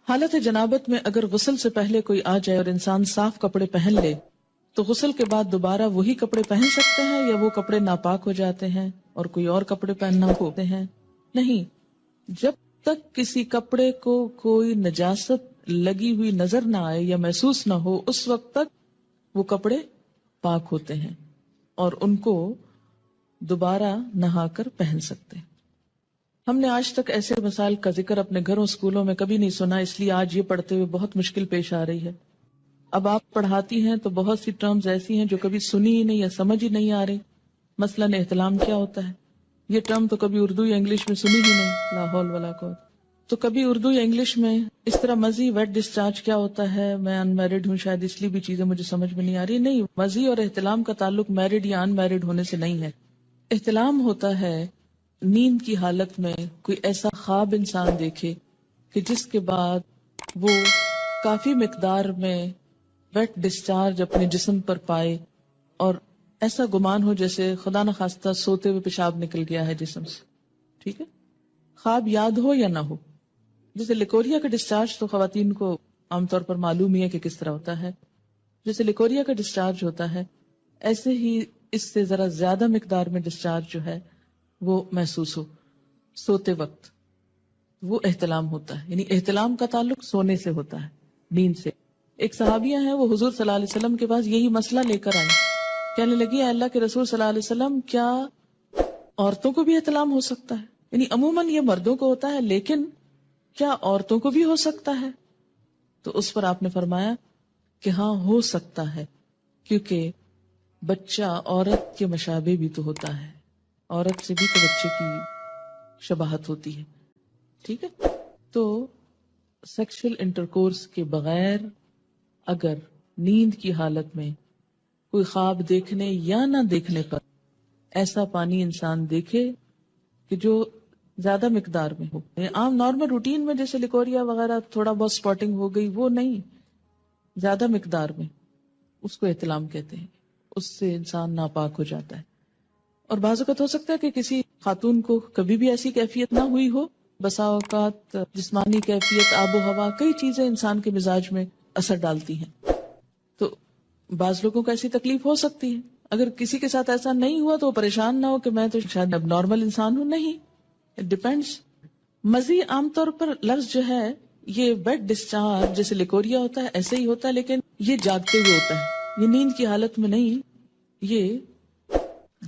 حالت جنابت میں اگر غسل سے پہلے کوئی آ جائے اور انسان صاف کپڑے پہن لے تو غسل کے بعد دوبارہ وہی کپڑے پہن سکتے ہیں یا وہ کپڑے ناپاک ہو جاتے ہیں اور کوئی اور کپڑے پہننا ہوتے ہیں؟ نہیں، جب تک کسی کپڑے کو کوئی نجاست لگی ہوئی نظر نہ آئے یا محسوس نہ ہو اس وقت تک وہ کپڑے پاک ہوتے ہیں اور ان کو دوبارہ نہا کر پہن سکتے ہیں۔ ہم نے آج تک ایسے مسائل کا ذکر اپنے گھروں اسکولوں میں کبھی نہیں سنا، اس لیے آج یہ پڑھتے ہوئے بہت مشکل پیش آ رہی ہے۔ اب آپ پڑھاتی ہیں تو بہت سی ٹرمز ایسی ہیں جو کبھی سنی ہی نہیں یا سمجھ ہی نہیں آ رہی۔ مثلاً احتلام کیا ہوتا ہے؟ یہ ٹرم تو کبھی اردو یا انگلش میں سنی ہی نہیں، لا حول ولا قوت۔ تو کبھی اردو یا انگلش میں اس طرح مزی ویٹ ڈسچارج کیا ہوتا ہے؟ میں ان میرڈ ہوں، شاید اس لیے بھی چیزیں مجھے سمجھ میں نہیں آ رہی۔ نہیں، مزی اور احتلام کا تعلق میرڈ یا ان میرڈ ہونے سے نہیں ہے۔ احتلام ہوتا ہے نیند کی حالت میں کوئی ایسا خواب انسان دیکھے کہ جس کے بعد وہ کافی مقدار میں ویٹ ڈسچارج اپنے جسم پر پائے اور ایسا گمان ہو جیسے خدا نخواستہ سوتے ہوئے پیشاب نکل گیا ہے جسم سے۔ ٹھیک ہے، خواب یاد ہو یا نہ ہو۔ جیسے لیکوریا کا ڈسچارج تو خواتین کو عام طور پر معلوم ہی ہے کہ کس طرح ہوتا ہے۔ جیسے لیکوریا کا ڈسچارج ہوتا ہے ایسے ہی اس سے ذرا زیادہ مقدار میں ڈسچارج جو ہے وہ محسوس ہو سوتے وقت، وہ احتلام ہوتا ہے۔ یعنی احتلام کا تعلق سونے سے ہوتا ہے، نیند سے۔ ایک صحابیہ ہیں، وہ حضور صلی اللہ علیہ وسلم کے پاس یہی مسئلہ لے کر آئیں، کہنے لگی اے اللہ کے رسول صلی اللہ علیہ وسلم، کیا عورتوں کو بھی احتلام ہو سکتا ہے؟ یعنی عموماً یہ مردوں کو ہوتا ہے لیکن کیا عورتوں کو بھی ہو سکتا ہے؟ تو اس پر آپ نے فرمایا کہ ہاں ہو سکتا ہے، کیونکہ بچہ عورت کے مشابہ بھی تو ہوتا ہے، عورت سے بھی تو بچے کی شباہت ہوتی ہے۔ ٹھیک ہے، تو سیکشل انٹرکورس کے بغیر اگر نیند کی حالت میں کوئی خواب دیکھنے یا نہ دیکھنے پر ایسا پانی انسان دیکھے کہ جو زیادہ مقدار میں ہو، عام نارمل روٹین میں جیسے لیکوریا وغیرہ تھوڑا بہت سپاٹنگ ہو گئی، وہ نہیں، زیادہ مقدار میں، اس کو احتلام کہتے ہیں۔ اس سے انسان ناپاک ہو جاتا ہے۔ اور بعض اوقات ہو سکتا ہے کہ کسی خاتون کو کبھی بھی ایسی کیفیت نہ ہوئی ہو، بسا اوقات جسمانی کیفیت، آب و ہوا، کئی چیزیں انسان کے مزاج میں اثر ڈالتی ہیں، تو بعض لوگوں کو ایسی تکلیف ہو سکتی ہے۔ اگر کسی کے ساتھ ایسا نہیں ہوا تو وہ پریشان نہ ہو کہ میں تو شاید اب نارمل انسان ہوں، نہیں، اٹ ڈیپینڈس۔ مزی عام طور پر لفظ جو ہے یہ ویٹ ڈسچارج جیسے لیکوریا ہوتا ہے ایسے ہی ہوتا ہے، لیکن یہ جاگتے ہوئے ہوتا ہے، یہ نیند کی حالت میں نہیں، یہ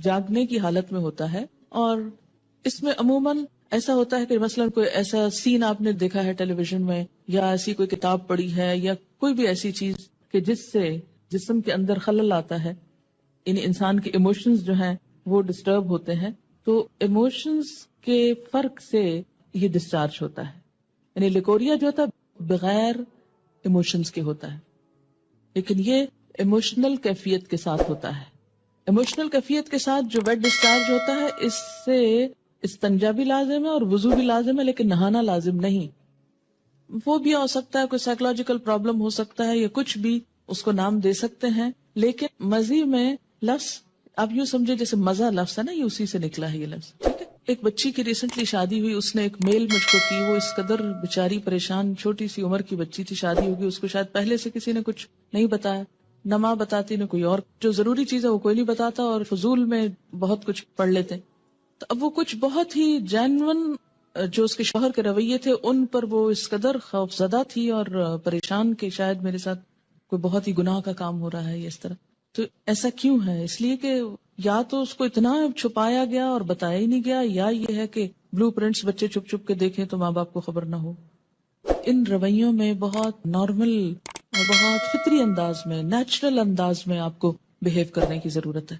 جاگنے کی حالت میں ہوتا ہے۔ اور اس میں عموماً ایسا ہوتا ہے کہ مثلاً کوئی ایسا سین آپ نے دیکھا ہے ٹیلی ویژن میں، یا ایسی کوئی کتاب پڑھی ہے، یا کوئی بھی ایسی چیز کہ جس سے جسم کے اندر خلل آتا ہے، یعنی انسان کے ایموشنز جو ہیں وہ ڈسٹرب ہوتے ہیں، تو ایموشنز کے فرق سے یہ ڈسچارج ہوتا ہے۔ یعنی لیکوریا جو ہوتا ہے بغیر ایموشنز کے ہوتا ہے، لیکن یہ ایموشنل کیفیت کے ساتھ ہوتا ہے۔ ایموشنل کیفیت کے ساتھ جو ویٹ ڈسچارج ہوتا ہے اس سے استنجا بھی لازم ہے اور وضو بھی لازم ہے، لیکن نہانا لازم نہیں۔ وہ بھی ہو سکتا ہے کوئی سائیکولوجیکل پرابلم ہو سکتا ہے یا کچھ بھی، اس کو نام دے سکتے ہیں، لیکن مزی میں لفظ آپ یوں سمجھے جیسے مزہ لفظ ہے نا، یہ اسی سے نکلا ہے یہ لفظ۔ ٹھیک ہے، ایک بچی کی ریسنٹلی شادی ہوئی، اس نے ایک میل مجھ کو کی، وہ اس قدر بیچاری پریشان، چھوٹی سی عمر کی بچی تھی، شادی ہوگی، اس کو شاید پہلے سے کسی نے کچھ نہیں بتایا، نہ ماں بتاتی نہ کوئی اور، جو ضروری چیز ہے وہ کوئی نہیں بتاتا، اور فضول میں بہت کچھ پڑھ لیتے۔ تو اب وہ کچھ بہت ہی جینون جو اس کے شوہر کے رویے تھے ان پر وہ اس قدر خوف زدہ تھی اور پریشان کہ شاید میرے ساتھ کوئی بہت ہی گناہ کا کام ہو رہا ہے یا اس طرح۔ تو ایسا کیوں ہے؟ اس لیے کہ یا تو اس کو اتنا چھپایا گیا اور بتایا ہی نہیں گیا، یا یہ ہے کہ بلو پرنٹس بچے چھپ چھپ کے دیکھیں تو ماں باپ کو خبر نہ ہو۔ ان رویوں میں بہت نارمل اور بہت فطری انداز میں، نیچرل انداز میں آپ کو بہیو کرنے کی ضرورت ہے۔